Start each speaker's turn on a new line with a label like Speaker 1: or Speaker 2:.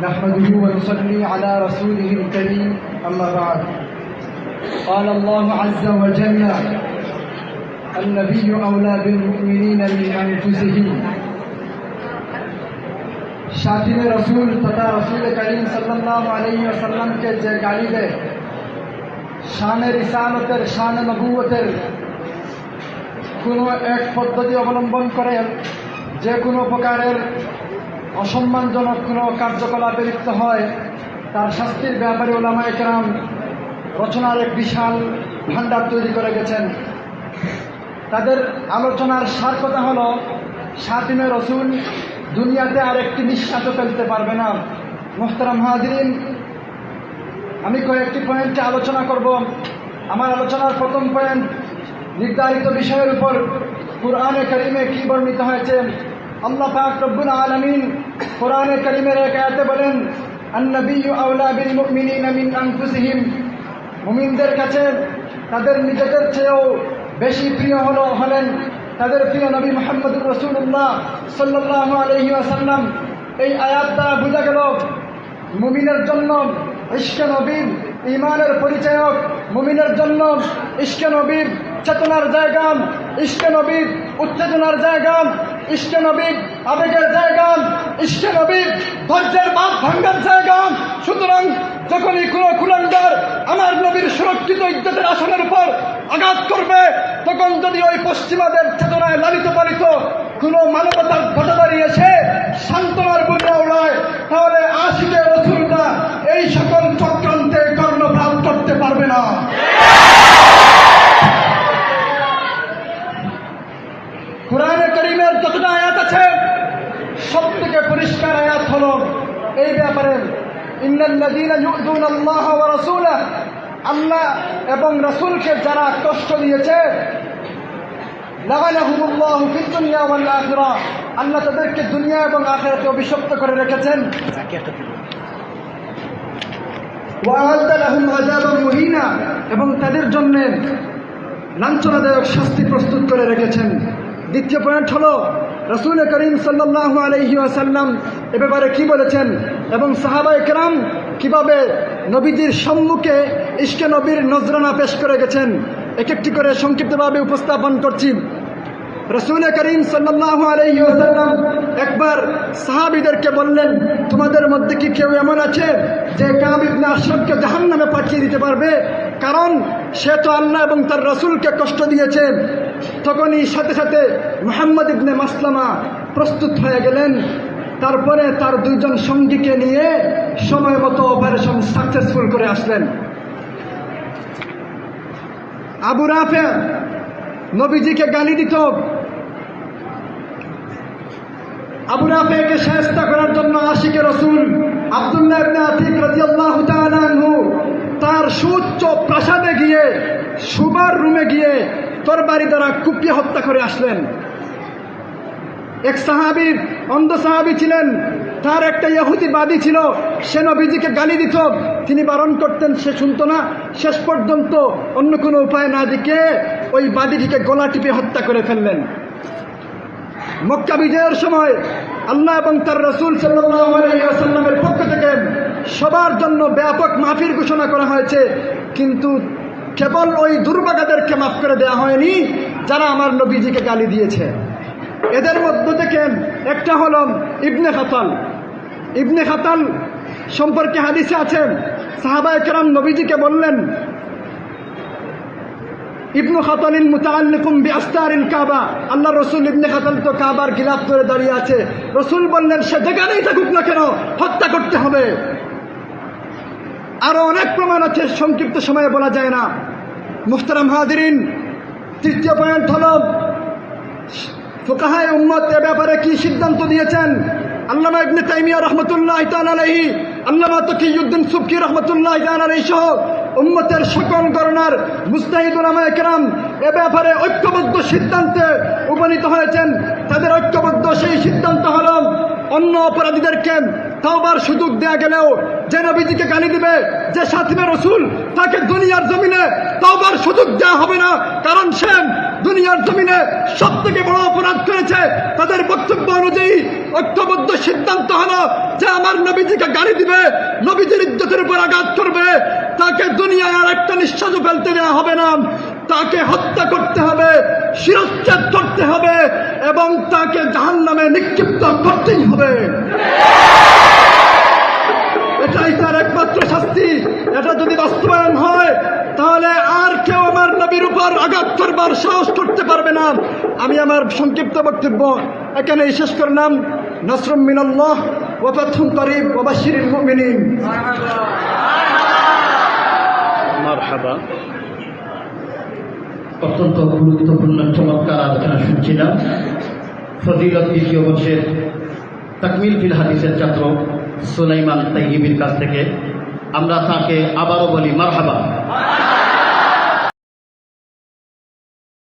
Speaker 1: نحمده ونصلي على رسوله الكريم أما بعد قال الله عز وجل النبي أولى بالمؤمنين من أنفسهم शातिन रसूल तथा रसूल करीम सल्लल्लाहु अलैहि वसल्लम के जे गाली दे शान रिसालतेर शान नबुवतेर কোনো এক পদ্ধতি অবলম্বন করে যে কোনো প্রকারের অসম্মানজনক কোনো কার্যকলাপে লিপ্ত হয় তার শাস্তির ব্যাপারে উলামায়ে কেরাম রচনার এক বিশাল ভান্ডার তৈরি করে গেছেন। তাদের আলোচনার সার কথা হলো শাতিনে রসুল দুনিয়াতে আর একটি নিঃশ্বাসও ফেলতে পারবে না। মুহতারাম হাজিরিন, আমি কয়েকটি পয়েন্টে আলোচনা করব। আমার আলোচনার প্রথম পয়েন্ট নির্ধারিত বিষয়ের উপর কুরআনে কারিমে কি বর্ণিত হয়েছে। আল্লাহ পাক রব্বুল আলামিন কুরআনে কারিমের এক আয়াতে বলেন, আন-নাবিয়্যু আওলা বিল মুমিনিনা মিন আনফুসিহিম, মুমিনদের কাছে তাদের নিজেদের চেয়েও বেশি প্রিয় হলেন তাদের প্রিয় নবী মুহাম্মদুর রাসূলুল্লাহ সাল্লাল্লাহু আলাইহি ওয়াসাল্লাম। এই আয়াত দ্বারা বোঝা গেল মুমিনের জন্য ইশকে নবীর ঈমানের পরিচায়ক, মুমিনের জন্য ইশকে নবীর চেতনার জায়গা, ইশকে নবীর উত্তেজনার জায়গা, ইশকে নবীর আবেগের জায়গা, ইশকে নবীর ধৈর্যের বাঁধ ভাঙ্গার জায়গা। সুতরাং যখনই কোনো কুলাঙ্গার আমার নবীর সুরক্ষিত ইজ্জতের আসনের উপর আঘাত করবে, তখন যদি ওই পশ্চিমাদের চেতনায় লালিত পালিত কোনো মানবতার ঘটনারি এসে সান্ত্বনার বুকে ওড়ায়, তাহলে আশিকে রাসূলরা এই সকল চক্রান্তে কর্ণপাত করতে পারবে না। কুরআনে কারীমের যতটা আয়াত আছে সব থেকে পরিষ্কার আয়াত হলো এই ব্যাপারে, ইন্নাল্লাযীনা ইউযুনাল্লাহা ওয়া রাসূলাহু, আল্লাহ এবং রাসূলকে যারা কষ্ট দিয়েছে, লাগানাহুমুল্লাহু ফিদ দুনিয়া ওয়াল আখিরা, আল্লাহ তাদেরকে দুনিয়া এবং আখিরাতে অভিশপ্ত করে রেখেছেন। ওয়া আ'আদ্দা লাহুম আযাবান মুহিনা, এবং তাদের জন্য লাঞ্ছনাদায়ক শাস্তি প্রস্তুত করে রেখেছেন। দ্বিতীয় পয়েন্ট হলো রাসূল করিম সাল্লাল্লাহু আলাইহি ওয়াসাল্লাম এ ব্যাপারে কি বলেছেন এবং সাহাবায়ে কেরাম কিভাবে নবীজির সম্মুখে ইশকে নবীর নজরানা পেশ করে গেছেন, এক একটি করে সংক্ষিপ্তভাবে উপস্থাপন করছি। রাসূল করিম সাল্লাল্লাহু আলাইহি ওয়াসাল্লাম একবার সাহাবীদেরকে বললেন, তোমাদের মধ্যে কি কেউ এমন আছে যে কাব ইবনে আশরাফকে জাহান্নামে পাঠিয়ে দিতে পারবে, কারণ সে তো আল্লাহ এবং তার রাসূলকে কষ্ট দিয়েছেন। তখনই সাথে সাথে মুহাম্মদ ইবনে মাসলামা প্রস্তুত হয়ে গেলেন। তারপরে তার দুইজন সঙ্গীকে নিয়ে সময় মতো অপারেশন সাকসেসফুল করে আসলেন। আবু রাফে নবীজিকে গালি দিত। আবু রাফেকে শায়েস্তা করার জন্য আশিকে রাসূল আব্দুল্লাহ ইবনে আতিক রাদিয়াল্লাহু তাআলা আনহু তার সুউচ্চ প্রাসাদে গিয়ে সুবার রুমে গিয়ে তরবারি দ্বারা কুপিয়ে হত্যা করে আসলেন। এক সাহাবী, অন্ধ সাহাবী ছিলেন, তার একটা ইহুদি বাদী ছিল, সে নবীজিকে গালি দিত, তিনি বারণ করতেন, সে শুনত না। শেষ পর্যন্ত অন্য কোনো উপায় না দেখে ওই বাদীটিকে গলা টিপে হত্যা করে ফেললেন। মক্কা বিজয়ের সময় আল্লাহ এবং তার রাসূল সাল্লাল্লাহু আলাইহি ওয়াসাল্লামের পক্ষ থেকে সবার জন্য ব্যাপক মাফির ঘোষণা করা হয়েছে, কিন্তু কেবল ওই দুর্ভাগাদেরকে মাফ করে দেওয়া হয়নি যারা আমার নবীজিকে গালি দিয়েছে। এদের মধ্য থেকে একটা হল ইবনে খাতাল। ইবনে খাতাল সম্পর্কে হাদিসে আছে, সাহাবায়ে কেরাম নবীজিকে বললেন, ইবনু খাতালিন মুতাআল্লিকুম বিআস্তারিল কাবা, আল্লাহ রাসূল ইবনে খাতাল তো কাবার গিলাফ ধরে দাঁড়িয়ে আছে। রাসূল বললেন, সে যেখানেই থাকুক না কেন হত্যা করতে হবে। আরো অনেক প্রমাণ আছে, সংক্ষিপ্ত সময়ে বলা যায় না। মুহতারাম হাজিরিন, তৃতীয় পয়েন্ট হল ফুকাহায়ে উম্মত এ ব্যাপারে কি সিদ্ধান্ত দিয়েছেন। আল্লামা ইবনে তাইমিয়া রাহমাতুল্লাহি তাআলা আলাইহি, আল্লামা তাকিউদ্দিন সুবকি রাহমাতুল্লাহি তাআলা আলাইহি সহ উম্মতের সকল গণনার মুজতাহিদ উলামায়ে কেরাম এ ব্যাপারে ঐক্যবদ্ধ সিদ্ধান্তে উপনীত হয়েছেন। তাদের ঐক্যবদ্ধ সেই সিদ্ধান্ত হল অন্য অপরাধীদেরকে তাওবার সুযোগ দেয়া গেলেও যে নবীজিকে গালি দিবে, যে সাথীমে রসুল, তাকে দুনিয়ার জমিনে তাওবার সুযোগ দেওয়া হবে না, কারণ সে দুনিয়ার জমিনে সব থেকে বড় অপরাধ করেছে। তাদের বক্তব্য অনুযায়ী ঐক্যবদ্ধ সিদ্ধান্ত হলো যে আমার নবীজিকে গালি দিবে, নবীজির ইজ্জতের উপর আঘাত করবে, তাকে দুনিয়ায় আর একটা নিঃশ্বাসও ফেলতে দেওয়া হবে না, তাকে হত্যা করতে হবে, শিরশ্ছেদ করতে হবে এবং তাকে জাহান্নামে নিক্ষিপ্ত করতেই হবে। এটাই তার একমাত্র শাস্তি। এটা যদি বাস্তবায়ন হয় তাহলে আর কেউ আমার নবীর উপর আঘাত করবার সাহস করতে পারবে না। আমি আমার সংক্ষিপ্ত বক্তব্য এখানেই শেষ করলাম। নাসরুম মিনাল্লাহ ওয়া ফাতহুন করিব ওয়া বাশশিরিল মুমিনিন।
Speaker 2: মারহাবা। অত্যন্ত গুরুত্বপূর্ণ চমৎকার আলোচনা শুনছিলাম। ফজিলত দ্বিতীয় বর্ষের তাকমিল ফিল হাদিসের ছাত্র সুলাইমান তাইয়িবির কাছ থেকে। আমরা তাকে আবারও বলি মারহাবা।